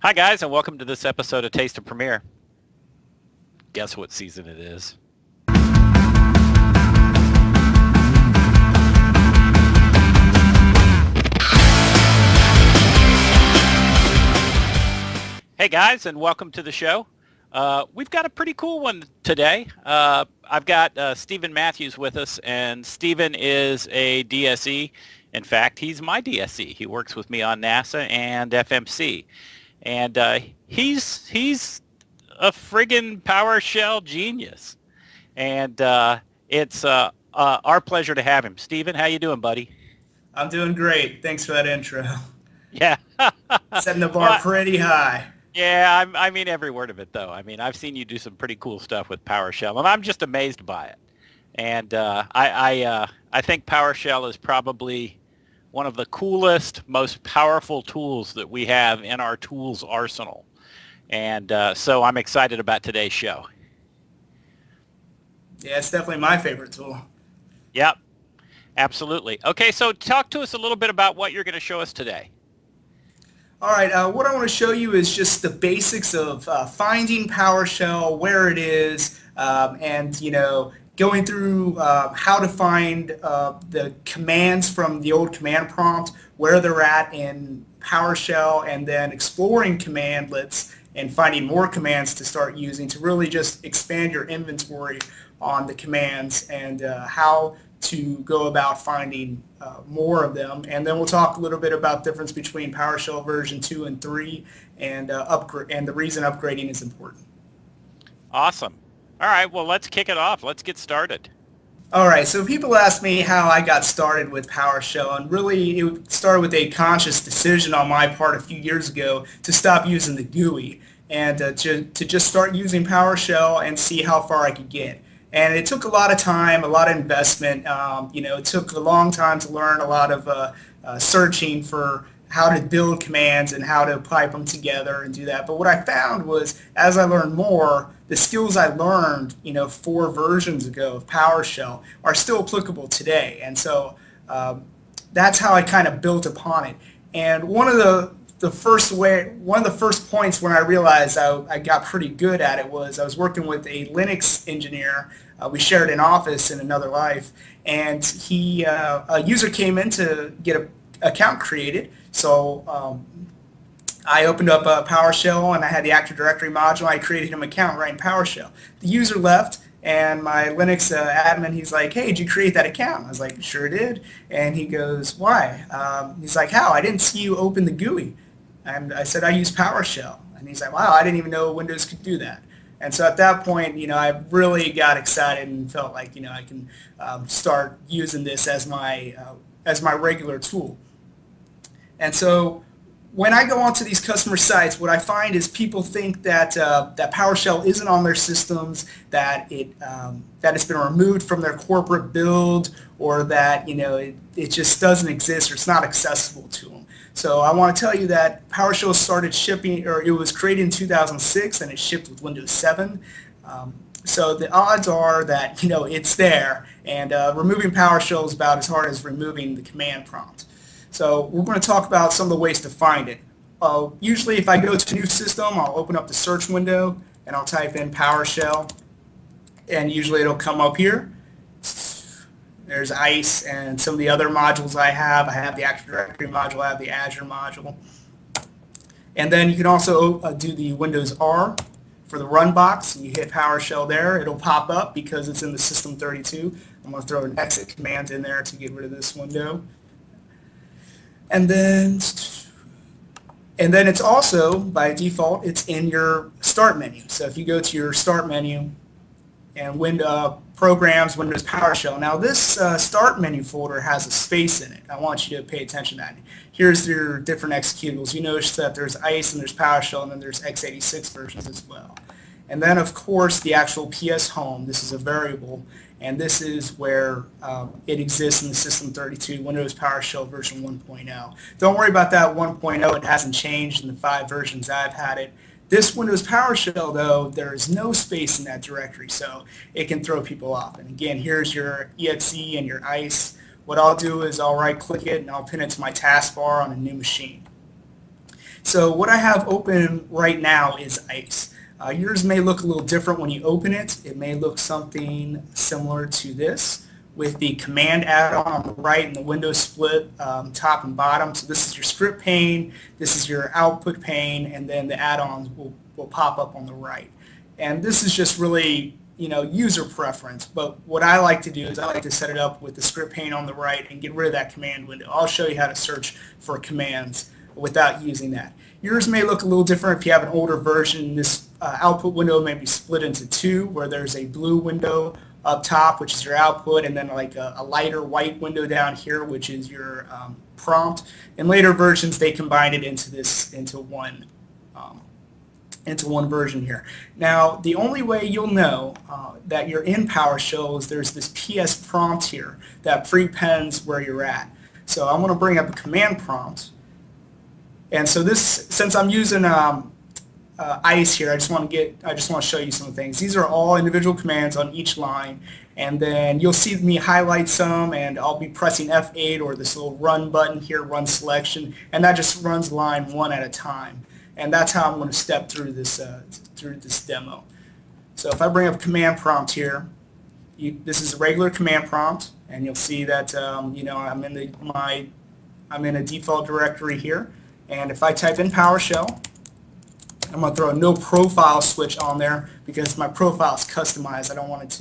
Hi guys, and welcome to this episode of Taste of Premiere. Guess what season it is? Hey guys, and welcome to the show. We've got a pretty cool one today. I've got Stephen Mathews with us, and Stephen is a DSE. In fact, he's my DSE. He works with me on NASA and FMC. And he's a friggin' PowerShell genius. And it's our pleasure to have him. Stephen, how you doing, buddy? I'm doing great. Thanks for that intro. Yeah. Setting the bar pretty high. Yeah, I mean every word of it, though. I mean, I've seen you do some pretty cool stuff with PowerShell, and I'm just amazed by it. And I think PowerShell is probably one of the coolest, most powerful tools that we have in our tools arsenal. And so I'm excited about today's show. Yeah, it's definitely my favorite tool. Yep, absolutely. Okay, so talk to us a little bit about what you're going to show us today. All right, what I want to show you is just the basics of finding PowerShell, where it is, and, going through how to find the commands from the old command prompt, where they're at in PowerShell, and then exploring commandlets and finding more commands to start using to really just expand your inventory on the commands and how to go about finding more of them. And then we'll talk a little bit about the difference between PowerShell version 2 and 3 and and the reason upgrading is important. Awesome. All right, well, let's kick it off. Let's get started. All right, so people ask me how I got started with PowerShell, and really it started with a conscious decision on my part a few years ago to stop using the GUI and to just start using PowerShell and see how far I could get. And it took a lot of time, a lot of investment. It took a long time to learn a lot of searching for how to build commands and how to pipe them together and do that. But what I found was, as I learned more, the skills I learned, 4 versions ago of PowerShell are still applicable today. And so that's how I kind of built upon it. And one of the first points when I realized I got pretty good at it was I was working with a Linux engineer. We shared an office in another life, and a user came in to get an account created. So I opened up PowerShell, and I had the Active Directory module. I created him an account right in PowerShell. The user left, and my Linux admin, he's like, "Hey, did you create that account?" I was like, "Sure did." And he goes, "Why?" He's like, "How? I didn't see you open the GUI." And I said, "I use PowerShell." And he's like, "Wow, I didn't even know Windows could do that." And so at that point, I really got excited and felt like, I can start using this as my regular tool. And so when I go onto these customer sites, what I find is people think that PowerShell isn't on their systems, that it's been removed from their corporate build, or that it just doesn't exist or it's not accessible to them. So I want to tell you that PowerShell started shipping, or it was created in 2006, and it shipped with Windows 7. So the odds are that it's there, and removing PowerShell is about as hard as removing the command prompt. So we're going to talk about some of the ways to find it. Usually if I go to a new system, I'll open up the search window and I'll type in PowerShell, and usually it'll come up here. There's ICE and some of the other modules I have. I have the Active Directory module, I have the Azure module. And then you can also do the Windows R for the run box, and you hit PowerShell there. It'll pop up because it's in the System32. I'm going to throw an exit command in there to get rid of this window. And then it's also, by default, it's in your Start menu. So if you go to your Start menu and Programs, Windows PowerShell. Now this Start menu folder has a space in it. I want you to pay attention to that. Here's your different executables. You notice that there's ICE and there's PowerShell, and then there's x86 versions as well. And then, of course, the actual PS home. This is a variable, and this is where it exists in the System32, Windows PowerShell version 1.0. Don't worry about that 1.0. It hasn't changed in the 5 versions I've had it. This Windows PowerShell, though, there is no space in that directory, so it can throw people off. And again, here's your exe and your ICE. What I'll do is I'll right-click it, and I'll pin it to my taskbar on a new machine. So what I have open right now is ICE. Yours may look a little different when you open it. It may look something similar to this with the command add-on on the right and the window split top and bottom. So this is your script pane, this is your output pane, and then the add-ons will pop up on the right. And this is just really, user preference. But what I like to do is I like to set it up with the script pane on the right and get rid of that command window. I'll show you how to search for commands without using that. Yours may look a little different if you have an older version. This output window may be split into two, where there's a blue window up top, which is your output, and then like a lighter white window down here, which is your prompt. In later versions, they combined it into one version here. Now, the only way you'll know that you're in PowerShell is there's this PS prompt here that prepends where you're at. So I'm going to bring up a command prompt. And so this, since I'm using ICE here, I just want to show you some things. These are all individual commands on each line, and then you'll see me highlight some, and I'll be pressing F8 or this little run button here, run selection, and that just runs line one at a time. And that's how I'm going to step through this demo. So if I bring up command prompt here, this is a regular command prompt, and you'll see that I'm in a default directory here. And if I type in PowerShell, I'm going to throw a no profile switch on there because my profile is customized. I don't want it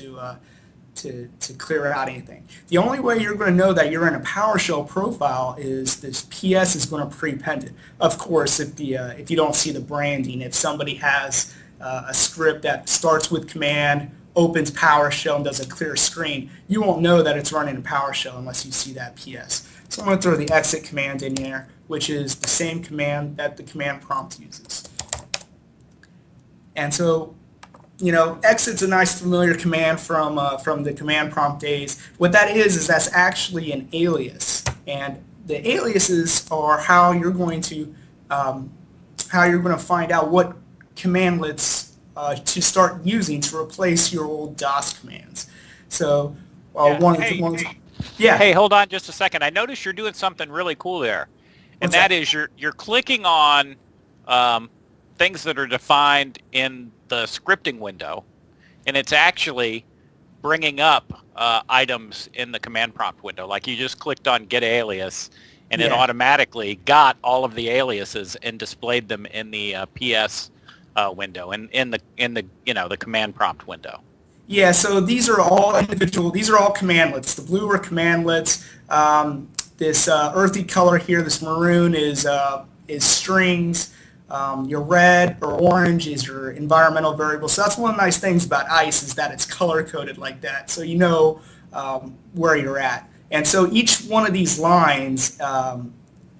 to clear out anything. The only way you're going to know that you're in a PowerShell profile is this PS is going to prepend it. Of course, if you don't see the branding, if somebody has a script that starts with command, opens PowerShell, and does a clear screen, you won't know that it's running in PowerShell unless you see that PS. So I'm going to throw the exit command in there, which is the same command that the command prompt uses. And so, exit's a nice familiar command from the command prompt days. What that is that's actually an alias, and the aliases are how you're going to find out what commandlets to start using to replace your old DOS commands. So Hey, hold on just a second. I noticed you're doing something really cool there, and that is you're clicking on things that are defined in the scripting window, and it's actually bringing up items in the command prompt window. Like you just clicked on get alias, and it automatically got all of the aliases and displayed them in the PS window and in the command prompt window. Yeah, so these are all individual. These are all commandlets. The blue are commandlets. This earthy color here, this maroon, is strings. Your red or orange is your environmental variable. So that's one of the nice things about ICE is that it's color-coded like that, so you know where you're at. And so each one of these lines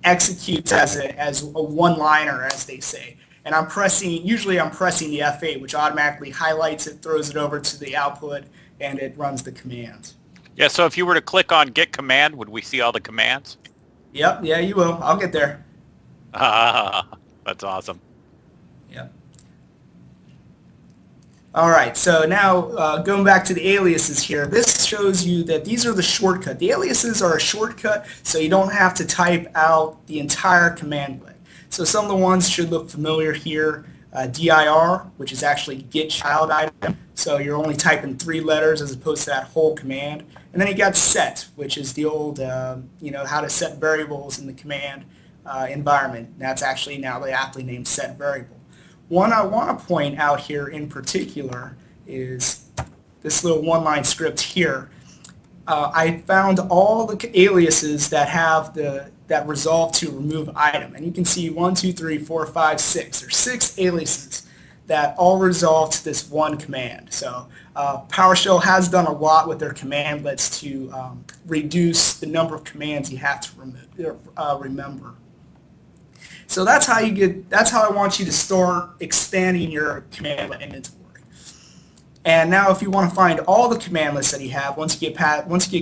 executes as a one-liner, as they say. And usually I'm pressing the F8, which automatically highlights it, throws it over to the output, and it runs the command. Yeah, so if you were to click on get command, would we see all the commands? Yep, yeah, you will. I'll get there. That's awesome. Yep. All right, so now going back to the aliases here, this shows you that these are the shortcut. The aliases are a shortcut, so you don't have to type out the entire commandlet. So some of the ones should look familiar here. dir, which is actually get child item, so you're only typing 3 letters as opposed to that whole command. And then you got set, which is the old, how to set variables in the command environment. That's actually now the aptly named set variable. One I want to point out here in particular is this little one-line script here. I found all the aliases that have that resolve to remove item, and you can see 1, 2, 3, 4, 5, 6. There's 6 aliases that all resolve to this one command. So PowerShell has done a lot with their commandlets to reduce the number of commands you have to remember. So that's how I want you to start expanding your commandlet inventory. And now if you want to find all the commandlets that you have once you get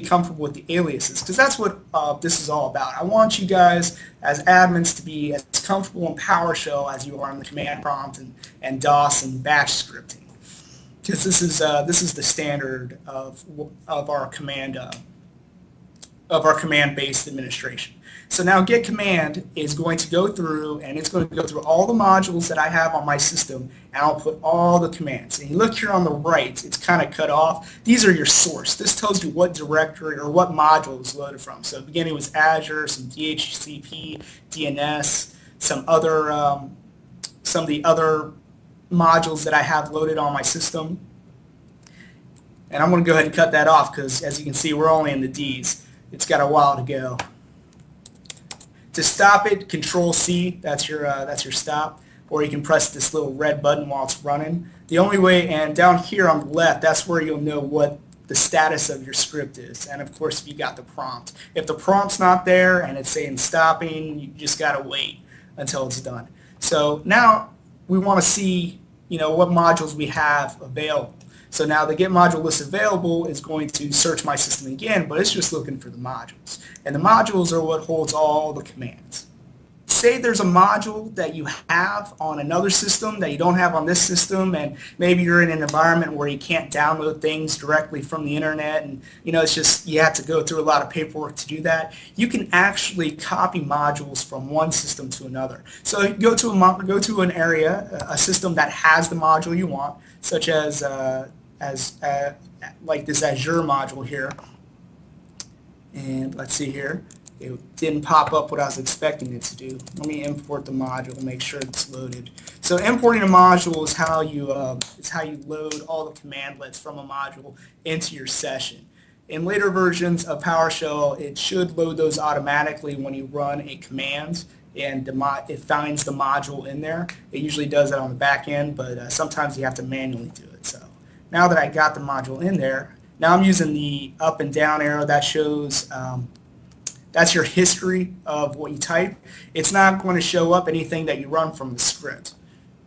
comfortable with the aliases, because that's what this is all about. I want you guys as admins to be as comfortable in PowerShell as you are in the command prompt and DOS and bash scripting, because this is the standard of our command-based administration. So now get command is going to go through, and it's going to go through all the modules that I have on my system, and I'll put all the commands. And you look here on the right, it's kind of cut off. These are your source. This tells you what directory or what module is loaded from. So beginning was Azure, some DHCP, DNS, some of the other modules that I have loaded on my system. And I'm going to go ahead and cut that off because, as you can see, we're only in the D's. It's got a while to go. To stop it, Control-C, that's your stop, or you can press this little red button while it's running. The only way, and down here on the left, that's where you'll know what the status of your script is. And of course, if you got the prompt. If the prompt's not there and it's saying stopping, you just got to wait until it's done. So now we want to see, what modules we have available. So now the get module list available is going to search my system again, but it's just looking for the modules. And the modules are what holds all the commands. Say there's a module that you have on another system that you don't have on this system, and maybe you're in an environment where you can't download things directly from the internet, and it's just you have to go through a lot of paperwork to do that. You can actually copy modules from one system to another. So you go to an area, a system that has the module you want, such as like this Azure module here. And let's see here. It didn't pop up what I was expecting it to do. Let me import the module and make sure it's loaded. So importing a module is how you load all the commandlets from a module into your session. In later versions of PowerShell, it should load those automatically when you run a command, and it finds the module in there. It usually does that on the back end, but sometimes you have to manually do it. So now that I got the module in there, now I'm using the up and down arrow that shows that's your history of what you type. It's not going to show up anything that you run from the script.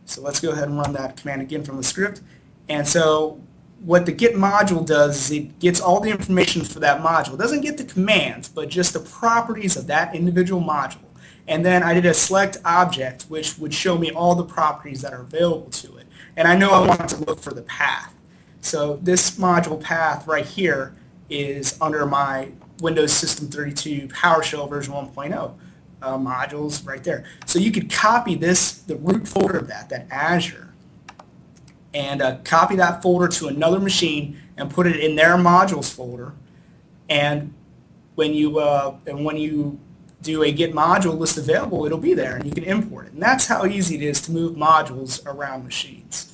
So let's go ahead and run that command again from the script. And so what the get module does is it gets all the information for that module. It doesn't get the commands, but just the properties of that individual module. And then I did a select object, which would show me all the properties that are available to it. And I know I want to look for the path. So this module path right here is under my Windows System 32 PowerShell version 1.0 modules right there. So you could copy the root folder of that Azure, and copy that folder to another machine and put it in their modules folder. And when you do a get module list available, it'll be there and you can import it. And that's how easy it is to move modules around machines.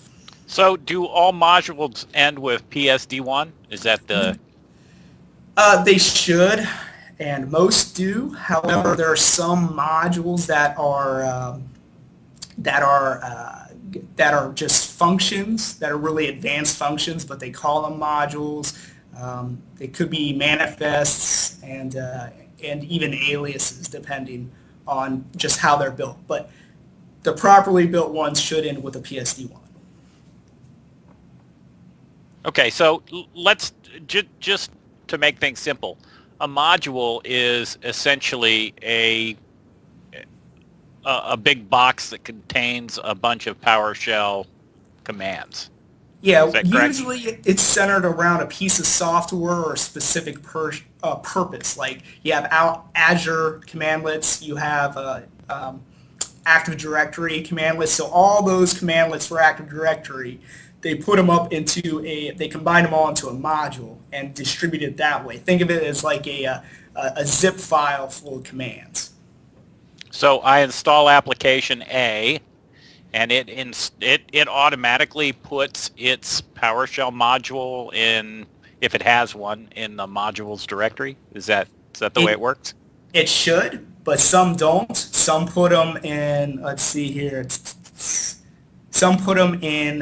So do all modules end with PSD1? Is that the... They should, and most do. However, there are some modules that are just functions, that are really advanced functions, but they call them modules. They could be manifests and even aliases, depending on just how they're built. But the properly built ones should end with a PSD1. Okay, so let's just to make things simple. A module is essentially a big box that contains a bunch of PowerShell commands. Yeah, usually it's centered around a piece of software or a specific purpose. Like you have Azure commandlets, you have Active Directory commandlets. So all those commandlets for Active Directory, they put them up into they combine them all into a module and distribute it that way. Think of it as like a zip file full of commands. So I install application A, and it automatically puts its PowerShell module in, if it has one, in the modules directory. Is that the way it works? It should, but some don't. Some put them in. Let's see here. Some put them in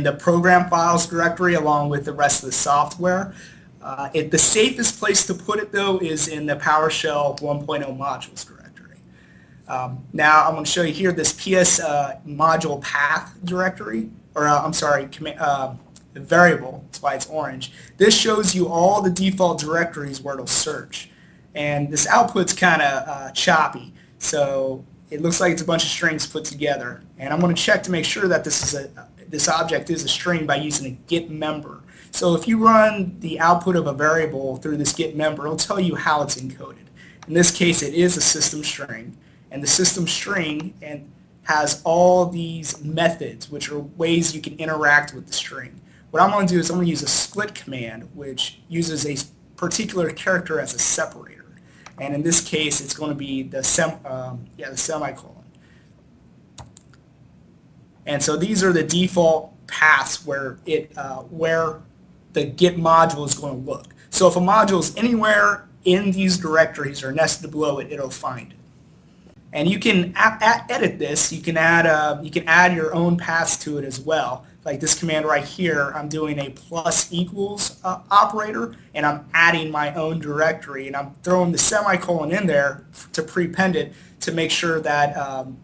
the program files directory along with the rest of the software. The safest place to put it, though, is in the PowerShell 1.0 modules directory. Now, I'm going to show you here this PS module path directory, or variable. That's why it's orange. This shows you all the default directories where it'll search. And this output's kind of choppy, so it looks like it's a bunch of strings put together. And I'm going to check to make sure that this object is a string by using a get member. So if you run the output of a variable through this get member, it'll tell you how it's encoded. In this case, it is a system string, and the system string has all these methods, which are ways you can interact with the string. What I'm going to do is I'm going to use a split command, which uses a particular character as a separator. And in this case, it's going to be the semicolon. And so these are the default paths where the Git module is going to look. So if a module is anywhere in these directories or nested below it, it'll find it. And you can edit this. You can add your own paths to it as well. Like this command right here, I'm doing a plus equals operator, and I'm adding my own directory, and I'm throwing the semicolon in there to prepend it to make sure that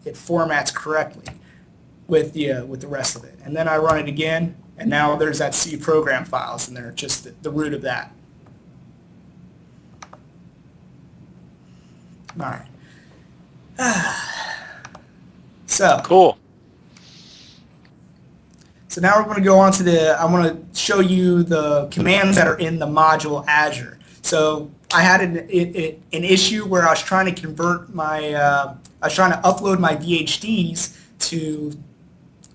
it formats correctly with the rest of it. And then I run it again, and now there's that C program files in there, just the root of that. All right. So cool. So now we're going to go on to I want to show you the commands that are in the module Azure. So I had an issue where I was trying to convert I was trying to upload my VHDs to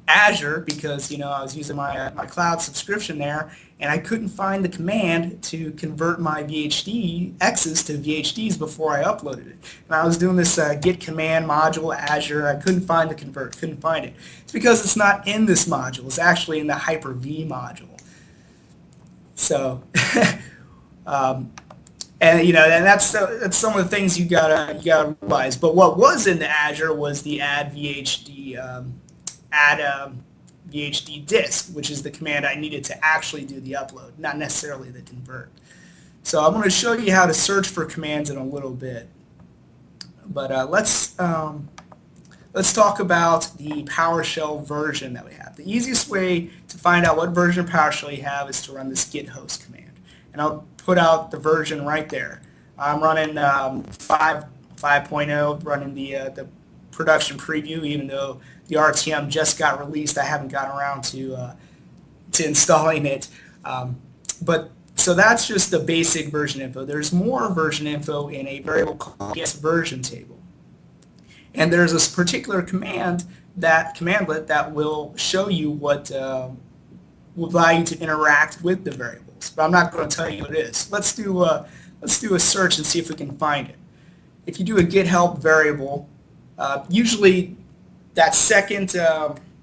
Azure because I was using my cloud subscription there, and I couldn't find the command to convert my VHDXs to VHDs before I uploaded it. And I was doing this git command module Azure. I couldn't find the convert, couldn't find it. It's because it's not in this module. It's actually in the Hyper-V module. So, and that's some of the things you gotta realize. But what was in the Azure was the add VHD disk, which is the command I needed to actually do the upload, not necessarily the convert. So I'm going to show you how to search for commands in a little bit. But let's talk about the PowerShell version that we have. The easiest way to find out what version of PowerShell you have is to run this git host command. And I'll put out the version right there. I'm running 5.0, running the production preview, even though the RTM just got released. I haven't gotten around to installing it. So that's just the basic version info. There's more version info in a variable called version table. And there's this particular commandlet that will show you what will allow you to interact with the variables. But I'm not going to tell you what it is. Let's do a search and see if we can find it. If you do a git help variable, usually that second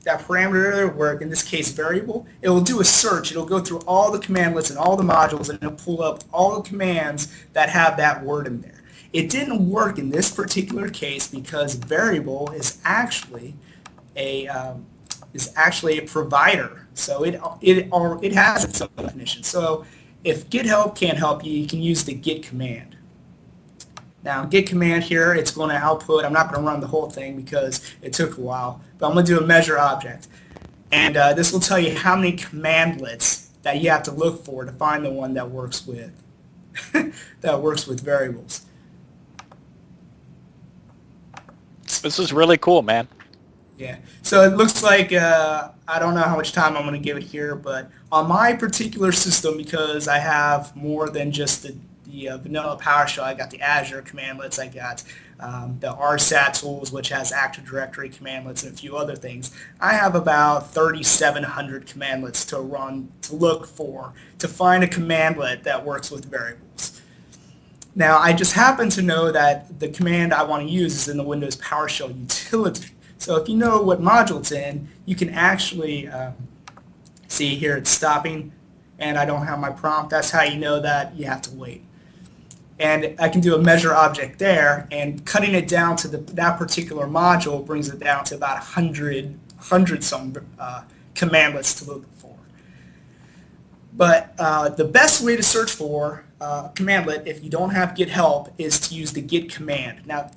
that parameter, where in this case variable, it will do a search. It'll go through all the commandlets and all the modules, and it'll pull up all the commands that have that word in there. It didn't work in this particular case because variable is actually a provider. So it has its own definition. So if git help can't help you, you can use the git command. Now, git command here, it's going to output. I'm not going to run the whole thing because it took a while, but I'm going to do a measure object. And this will tell you how many commandlets that you have to look for to find the one that works with variables. This is really cool, man. Yeah. So it looks like I don't know how much time I'm going to give it here, but on my particular system, because I have more than just the vanilla PowerShell, I got the Azure commandlets, I got the RSAT tools, which has Active Directory commandlets and a few other things. I have about 3,700 commandlets to run, to look for, to find a commandlet that works with variables. Now, I just happen to know that the command I want to use is in the Windows PowerShell utility. So if you know what module it's in, you can actually see here it's stopping, and I don't have my prompt. That's how you know that you have to wait. And I can do a measure object there, and cutting it down to that particular module brings it down to about 100 some commandlets to look for. But the best way to search for commandlet, if you don't have git help, is to use the git command. Now,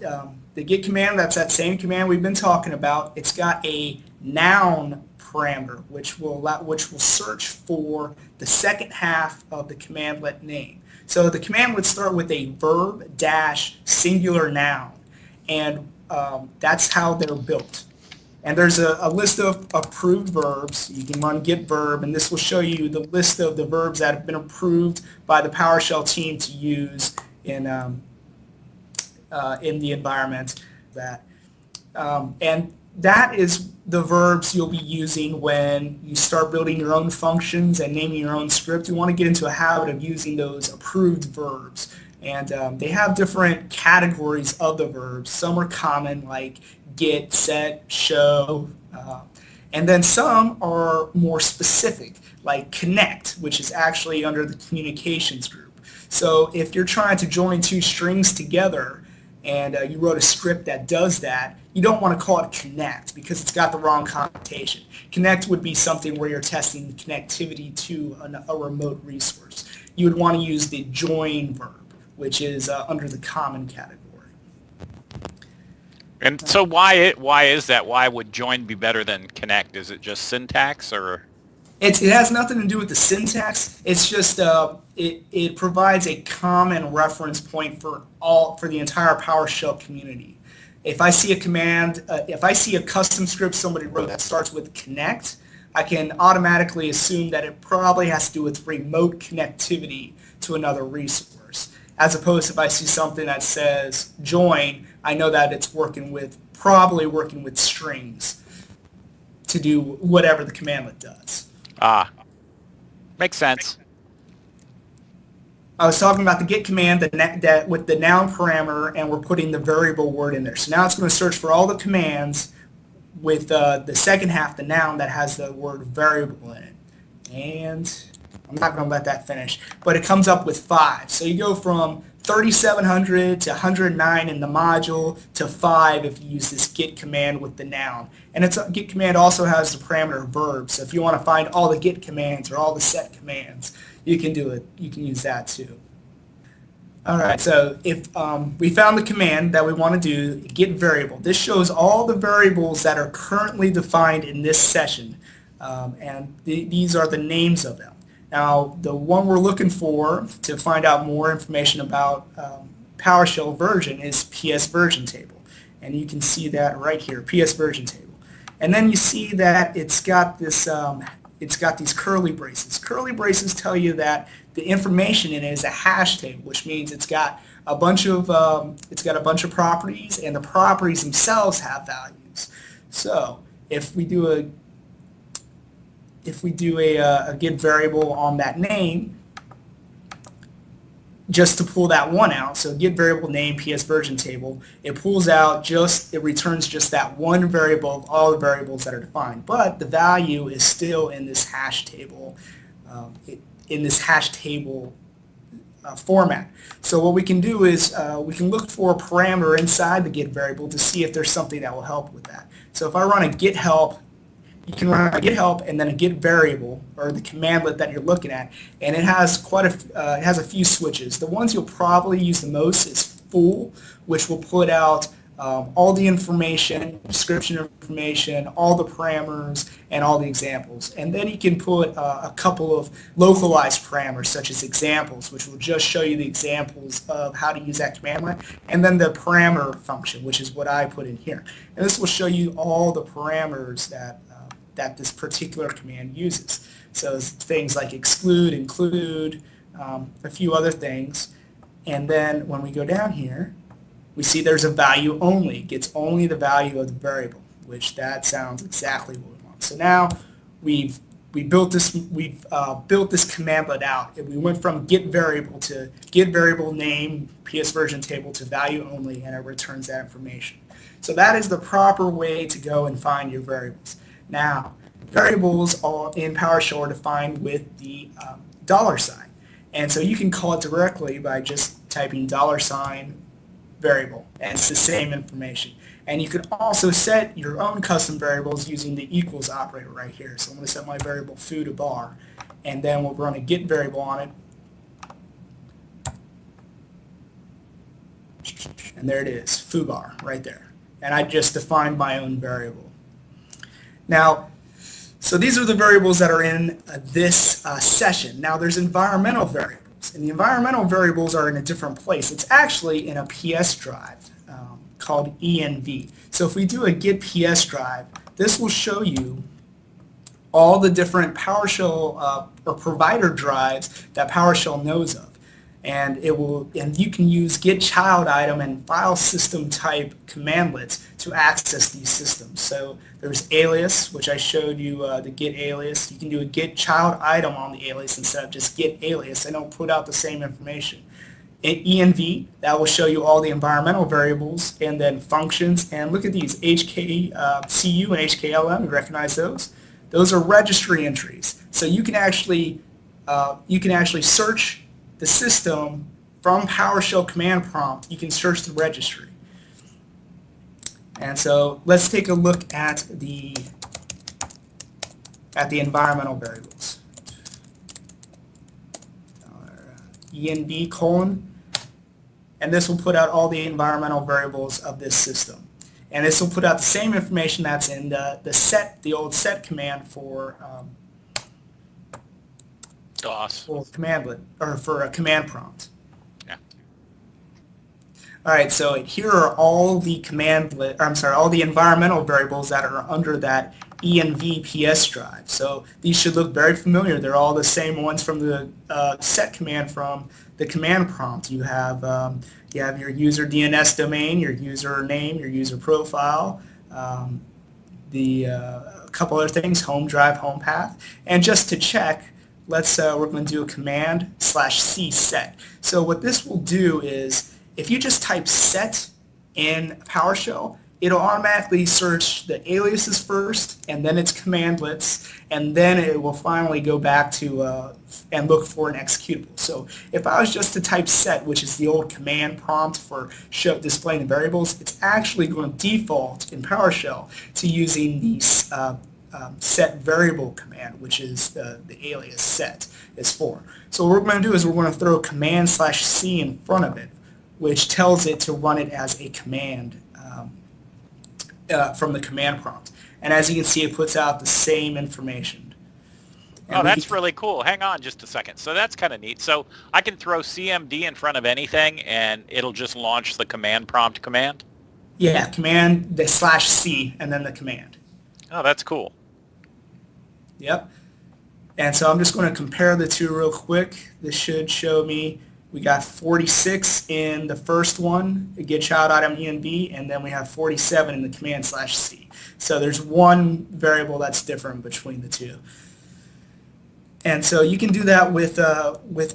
the git command, that's that same command we've been talking about. It's got a noun parameter, which will search for the second half of the commandlet name. So the commandlets start with a verb dash singular noun, and that's how they're built. And there's a list of approved verbs. You can run git verb, and this will show you the list of the verbs that have been approved by the PowerShell team to use in in the environment. And that is the verbs you'll be using when you start building your own functions and naming your own script. You want to get into a habit of using those approved verbs. And they have different categories of the verbs. Some are common, like get, set, show. And then some are more specific, like connect, which is actually under the communications group. So if you're trying to join two strings together and you wrote a script that does that, you don't want to call it connect because it's got the wrong connotation. Connect would be something where you're testing connectivity to a remote resource. You would want to use the join verb, which is under the common category. And so why is that? Why would join be better than connect? Is it just syntax, or? It has nothing to do with the syntax. It's just it provides a common reference point for the entire PowerShell community. If I see a command, if I see a custom script somebody wrote that starts with connect, I can automatically assume that it probably has to do with remote connectivity to another resource. As opposed to if I see something that says join, I know that it's probably working with strings to do whatever the commandlet does. Makes sense. I was talking about the get command that with the noun parameter, and we're putting the variable word in there. So now it's going to search for all the commands with the second half, the noun, that has the word variable in it. And I'm not going to let that finish, but it comes up with 5. So you go from 3700 to 109 in the module to 5 if you use this get command with the noun. And get command also has the parameter verb. So if you want to find all the get commands or all the set commands, you can do it. You can use that too. All right, so if we found the command that we want to do, get variable. This shows all the variables that are currently defined in this session, and these are the names of them. Now, the one we're looking for to find out more information about PowerShell version is PS version table, and you can see that right here, PS version table. And then you see that it's got this. It's got these curly braces. Curly braces tell you that the information in it is a hash table, which means it's got a bunch of properties, and the properties themselves have values. So if we do a get variable on that name, just to pull that one out, so get variable name PS version table, it returns just that one variable of all the variables that are defined, but the value is still in this hash table, format. So what we can do is we can look for a parameter inside the get variable to see if there's something that will help with that. So if I run a get help, you can run a get help and then a get variable, or the commandlet that you're looking at, and it has a few switches. The ones you'll probably use the most is full, which will put out all the information, description information, all the parameters, and all the examples. And then you can put a couple of localized parameters, such as examples, which will just show you the examples of how to use that commandlet, and then the parameter function, which is what I put in here. And this will show you all the parameters that this particular command uses. So things like exclude, include, a few other things. And then when we go down here, we see there's a value only. It gets only the value of the variable, which that sounds exactly what we want. So now we've built this commandlet out. We went from get variable to get variable name PS version table to value only, and it returns that information. So that is the proper way to go and find your variables. Now, variables in PowerShell are defined with the $sign. And so you can call it directly by just typing $variable, and it's the same information. And you can also set your own custom variables using the equals operator right here. So I'm going to set my variable foo to bar, and then we'll run a get variable on it. And there it is, foobar, right there. And I just defined my own variable. Now, so these are the variables that are in this session. Now there's environmental variables, and the environmental variables are in a different place. It's actually in a PS drive called env. So if we do a get PS drive, this will show you all the different PowerShell or provider drives that PowerShell knows of. and you can use get child item and file system type commandlets to access these systems. So there's alias, which I showed you the get alias. You can do a get child item on the alias instead of just get alias. I don't put out the same information. env, that will show you all the environmental variables, and then functions. And look at these, HKCU and HKLM, you recognize those? Those are registry entries. So you can actually search the system from PowerShell command prompt. You can search the registry. And so let's take a look at the environmental variables. env colon, and this will put out all the environmental variables of this system. And this will put out the same information that's in the old set command for DOS. For commandlet, or for a command prompt. Yeah. All right, so here are all the all the environmental variables that are under that env PS drive. So these should look very familiar. They're all the same ones from the set command from the command prompt. You have your user DNS domain, your user name, your user profile, a couple other things, home drive, home path, and just to check, we're going to do a command/c set. So what this will do is, if you just type set in PowerShell, it'll automatically search the aliases first, and then its commandlets, and then it will finally go back to and look for an executable. So if I was just to type set, which is the old command prompt for displaying the variables, it's actually going to default in PowerShell to using the set variable command, which is the alias set is for. So what we're going to do is we're going to throw command/c in front of it, which tells it to run it as a command from the command prompt. And as you can see, it puts out the same information. Oh, that's really cool. Hang on just a second. So that's kind of neat. So I can throw cmd in front of anything, and it'll just launch the command prompt command? Yeah, command, the /c, and then the command. Oh, that's cool. Yep. And so I'm just going to compare the two real quick. This should show me we got 46 in the first one, the get child item env, and then we have 47 in the command/c. So there's one variable that's different between the two. And so you can do that with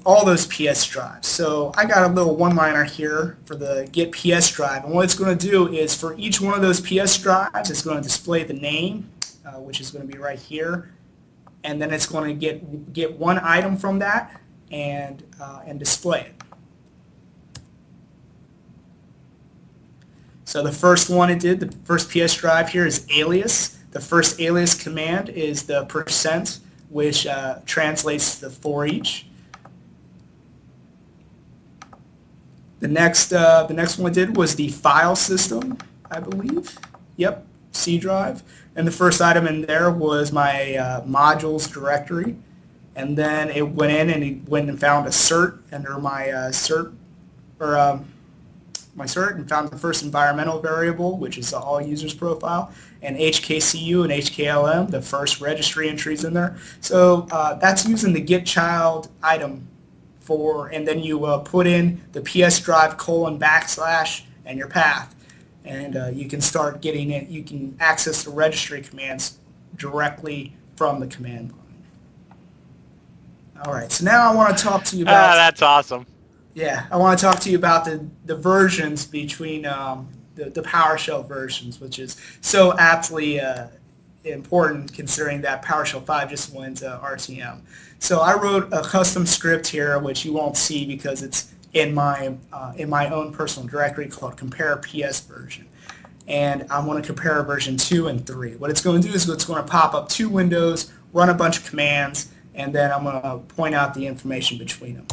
all those PS drives. So I got a little one-liner here for the get PS drive. And what it's going to do is for each one of those PS drives, it's going to display the name, which is going to be right here. And then it's going to get one item from that and display it. So the first one it did, the first PS drive here is alias. The first alias command is the %, which translates the for each. The next one it did was the file system, I believe. Yep, C drive. And the first item in there was my modules directory. And then it went in and found a cert under my cert, and found the first environmental variable, which is the all users profile, and HKCU and HKLM, the first registry entries in there. So that's using the get child item and then you put in the PS drive : / and your path. And you can start getting it. You can access the registry commands directly from the command line. All right, so now I want to talk to you about... that's awesome. Yeah, I want to talk to you about the versions between the PowerShell versions, which is so aptly important considering that PowerShell 5 just went RTM. So I wrote a custom script here, which you won't see because it's in my own personal directory called compare PS version. And I want to compare version 2 and 3. What it's going to do is it's going to pop up two windows, run a bunch of commands, and then I'm going to point out the information between them.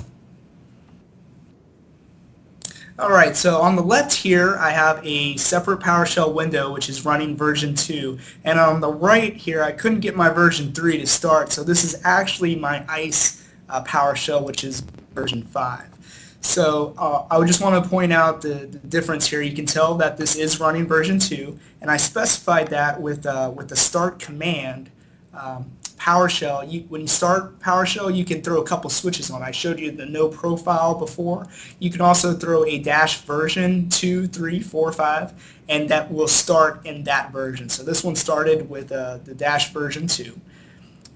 All right, so on the left here, I have a separate PowerShell window, which is running version 2. And on the right here, I couldn't get my version 3 to start, so this is actually my ICE PowerShell, which is version 5. So I would just want to point out the difference here. You can tell that this is running version 2, and I specified that with the start command PowerShell, when you start PowerShell, you can throw a couple switches on. I showed you the no profile before. You can also throw a dash version 2, 3, 4, 5, and that will start in that version. So this one started with the dash version 2.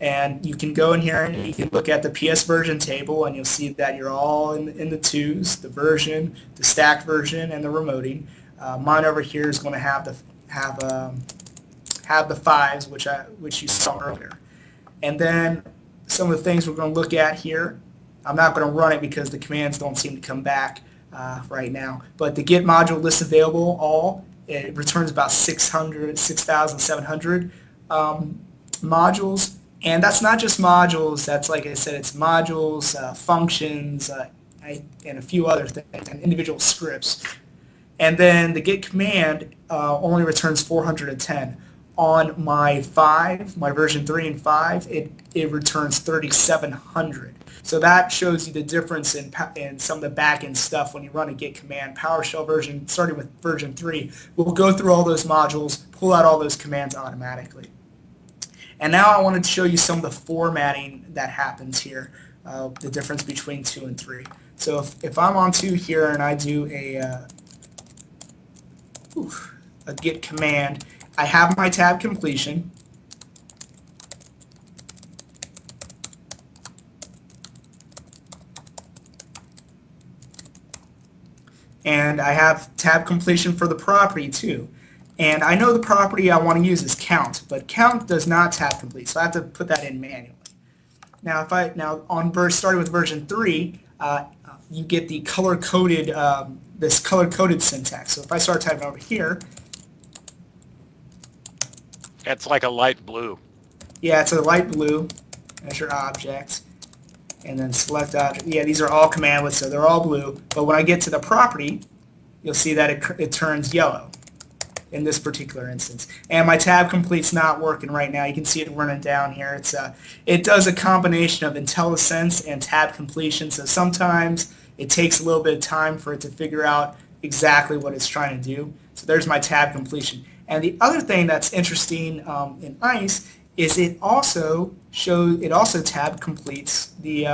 And you can go in here and you can look at the PS version table, and you'll see that you're all in the 2s, the version, the stack version, and the remoting. Mine over here is going to have the 5s, which you saw earlier. And then some of the things we're going to look at here, I'm not going to run it because the commands don't seem to come back right now. But the get module list available all, it returns about 6,700 modules. And that's not just modules. That's, like I said, it's modules, functions, and a few other things, and individual scripts. And then the get command only returns 410. On my version 3 and 5, it returns 3,700. So that shows you the difference in some of the back-end stuff when you run a get command. PowerShell version, starting with version 3, will go through all those modules, pull out all those commands automatically. And now I wanted to show you some of the formatting that happens here, the difference between 2 and 3. So if I'm on 2 here and I do a get command, I have my tab completion. And I have tab completion for the property too. And I know the property I want to use is count, but count does not tab complete, so I have to put that in manually. Now, starting with version 3, you get the color-coded this color-coded syntax. So if I start typing over here, it's like a light blue. Yeah, it's a light blue. Measure object, and then select object. Yeah, these are all commandlets, so they're all blue. But when I get to the property, you'll see that it turns yellow in this particular instance. And my tab complete's not working right now. You can see it running down here. It does a combination of IntelliSense and tab completion, so sometimes it takes a little bit of time for it to figure out exactly what it's trying to do. So there's my tab completion. And the other thing that's interesting in ICE is it also tab completes the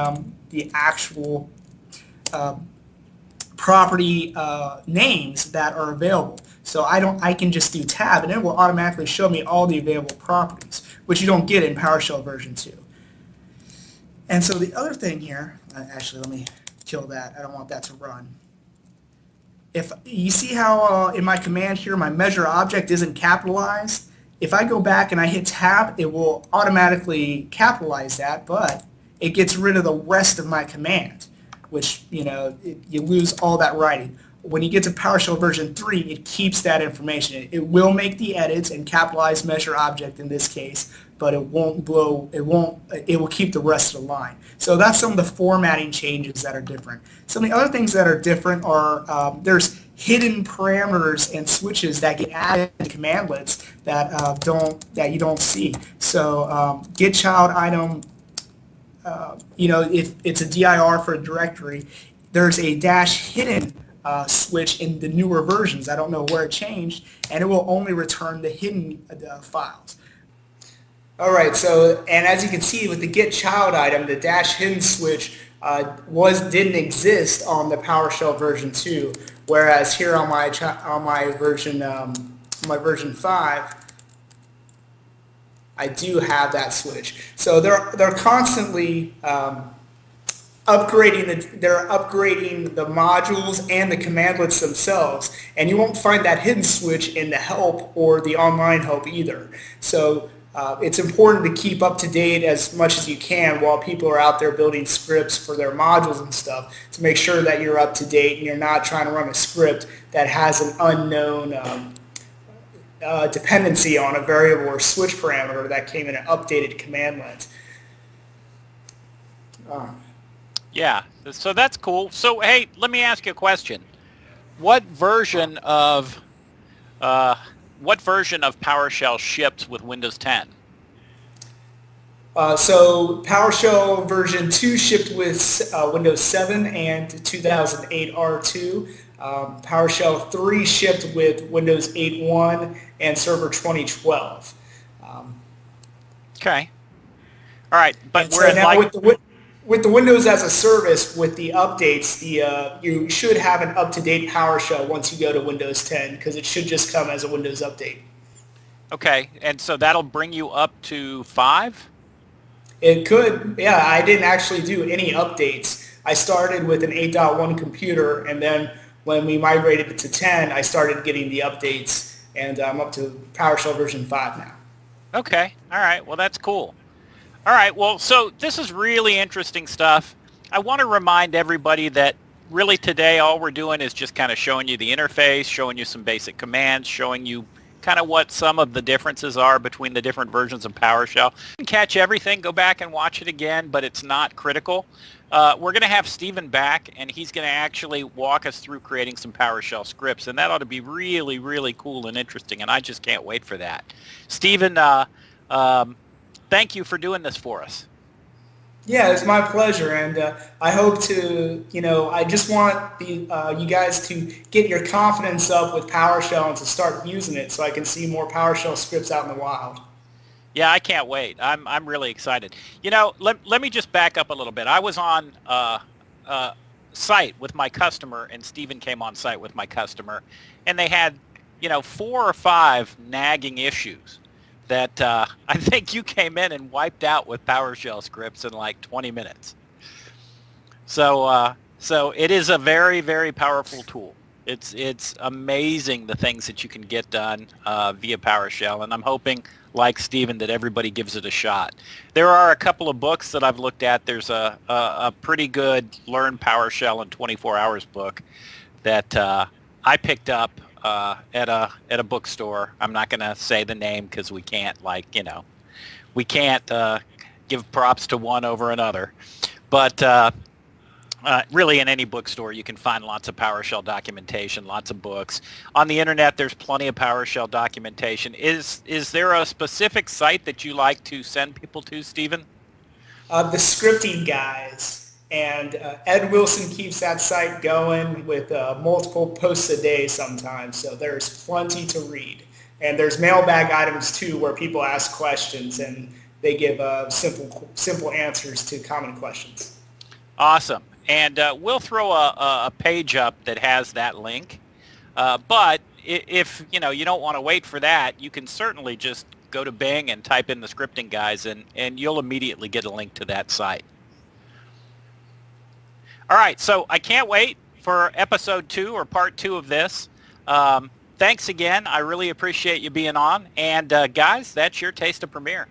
actual property names that are available. So I can just do tab, and it will automatically show me all the available properties, which you don't get in PowerShell version 2. And so the other thing here, actually let me kill that. I don't want that to run. If you see how in my command here, my measure object isn't capitalized, if I go back and I hit tab, it will automatically capitalize that, but it gets rid of the rest of my command, which, you lose all that writing. When you get to PowerShell version 3, it keeps that information. It will make the edits and capitalize measure object in this case, but it will keep the rest of the line. So that's some of the formatting changes that are different. Some of the other things that are different are there's hidden parameters and switches that get added to commandlets that you don't see. So get child item, if it's a dir for a directory, there's a dash hidden switch in the newer versions. I don't know where it changed, and it will only return the hidden files. All right, and as you can see with the get child item, the dash hidden switch didn't exist on the PowerShell version 2, whereas here on my version 5, I do have that switch. So they're constantly upgrading the modules and the commandlets themselves, and you won't find that hidden switch in the help or the online help either. So it's important to keep up to date as much as you can while people are out there building scripts for their modules and stuff, to make sure that you're up to date and you're not trying to run a script that has an unknown dependency on a variable or switch parameter that came in an updated commandlet. Yeah, so that's cool. So hey, let me ask you a question. What version of PowerShell ships with Windows 10? So PowerShell version 2 shipped with Windows 7 and 2008 R2. PowerShell 3 shipped with Windows 8.1 and Server 2012. Okay. All right, but And we're so in now like with the Windows as a service, with the updates, you should have an up-to-date PowerShell once you go to Windows 10 because it should just come as a Windows update. okay, and so that'll bring you up to 5? It could, yeah. I didn't actually do any updates. I started with an 8.1 computer, and then when we migrated it to 10, I started getting the updates, and I'm up to PowerShell version 5 now. Okay. All right. Well, that's cool. All right. Well, so this is really interesting stuff. I want to remind everybody that really today all we're doing is just kind of showing you the interface, showing you some basic commands, showing you kind of what some of the differences are between the different versions of PowerShell. You can catch everything, go back and watch it again, but it's not critical. We're going to have Stephen back, and he's going to actually walk us through creating some PowerShell scripts, and that ought to be really, really cool and interesting, and I just can't wait for that. Stephen, thank you for doing this for us. Yeah, it's my pleasure, and I hope to, I just want you guys to get your confidence up with PowerShell and to start using it so I can see more PowerShell scripts out in the wild. Yeah, I can't wait. I'm really excited. Let me just back up a little bit. I was on site with my customer, and Stephen came on site with my customer, and they had, 4 or 5 nagging issues that I think you came in and wiped out with PowerShell scripts in like 20 minutes. So it is a very, very powerful tool. It's amazing the things that you can get done via PowerShell, and I'm hoping, like Stephen, that everybody gives it a shot. There are a couple of books that I've looked at. There's a pretty good Learn PowerShell in 24 Hours book that I picked up at a bookstore. I'm not going to say the name because we can't give props to one over another. But really in any bookstore you can find lots of PowerShell documentation, lots of books. On the internet there's plenty of PowerShell documentation. Is there a specific site that you like to send people to, Stephen? The scripting guys. And Ed Wilson keeps that site going with multiple posts a day sometimes, so there's plenty to read. And there's mailbag items too where people ask questions and they give simple answers to common questions. Awesome. And we'll throw a page up that has that link. But if you don't want to wait for that, you can certainly just go to Bing and type in the scripting guys, and you'll immediately get a link to that site. All right, so I can't wait for episode 2 or part 2 of this. Thanks again. I really appreciate you being on. And guys, that's your Taste of Premiere.